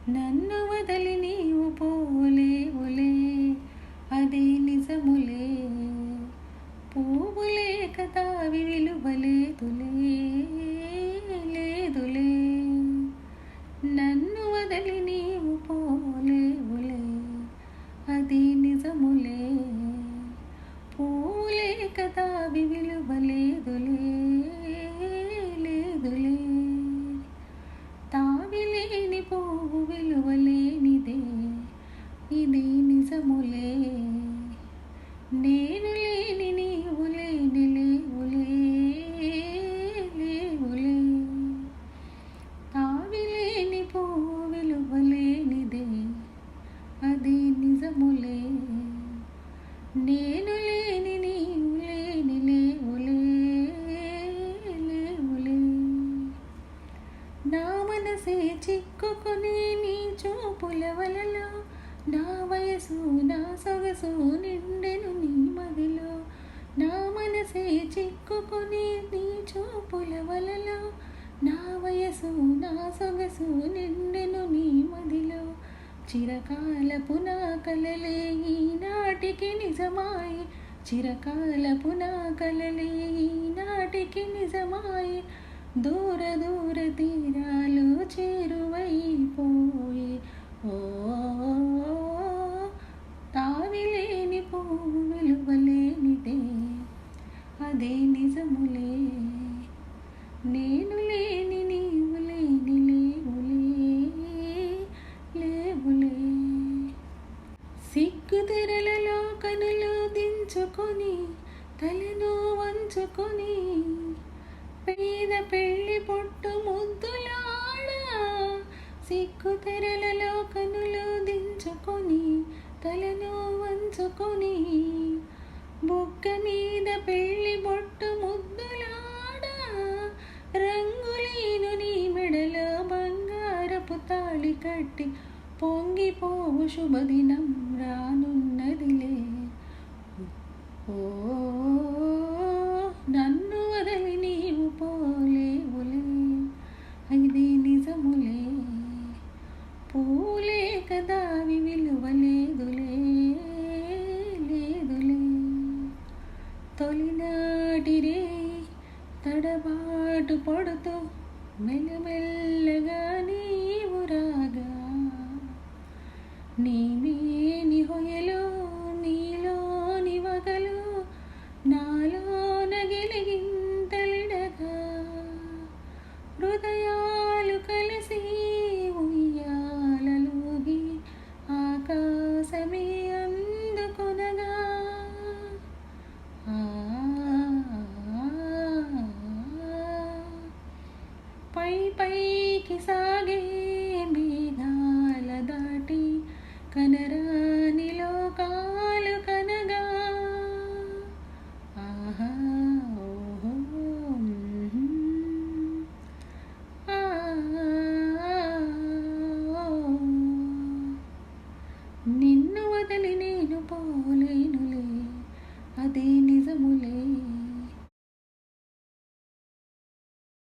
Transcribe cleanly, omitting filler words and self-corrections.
నన్ను వదలి నీవు పోలేవులే, అది నిజములే. పువ్వులే కతావి విలువలేదులే, లేదులే. నన్ను వదలి నీవు పోలేవులే, అది నిజములే. పువ్వులే కతావి విలువలేదులే, లేదులే. తావిలేని పువ్వు విలువలేనిదే, ఇది నిజములే. నేను లేని నీవు లేని లేవులే, లేవులే. తావిలేని పువ్వు విలువలేనిదే, అది నిజములే. నేను లేని నీవు లేని లేవులే, లేవులే. నా మనసే చిక్కుకుని నీ చూపుల వలలో, నా వయసు నా సొగసు నిండెను నీ మదిలో. నా మనసే చిక్కుకుని నీ చూపుల వలలో, నా వయసు నా సొగసు నిండెను నీ మదిలో. చిరకాలపు నా కలలే ఈనాటికి నిజమాయి, చిరకాలపు నా కలలే ఈనాటికి నిజమాయి. దూర దూర తీరాలు చేరువైపోయి, ఓ తావిలేని పువ్వు విలువలేనిదే, అదే నిజములే. నేను లేని నీవు లేని లేవులే, లేవులే. సిగ్గు తెరలలో కనులు దించుకొని, తలను వంచుకొని, పేద పెళ్లి పొట్టు ముద్దులాడా. సిగ్గు తెరలలో కనులు దించుకొని, తలను వంచుకొని, బుగ్గ మీద పెళ్లి బొట్టు ముద్దులాడా. రంగులేను నీ మెడలో బంగారపు తాళి కట్టి, పొంగిపోవు శుభదినం రానున్నదిలే. ఓ నన్ను వదలి నీవు పోలేవులే, ఇది నిజములే. పూలే కదావి విలువలేదులే, లేదులే. తొలినాటి రే తడబాటు పడుతూ మెల్లమెల్లగానే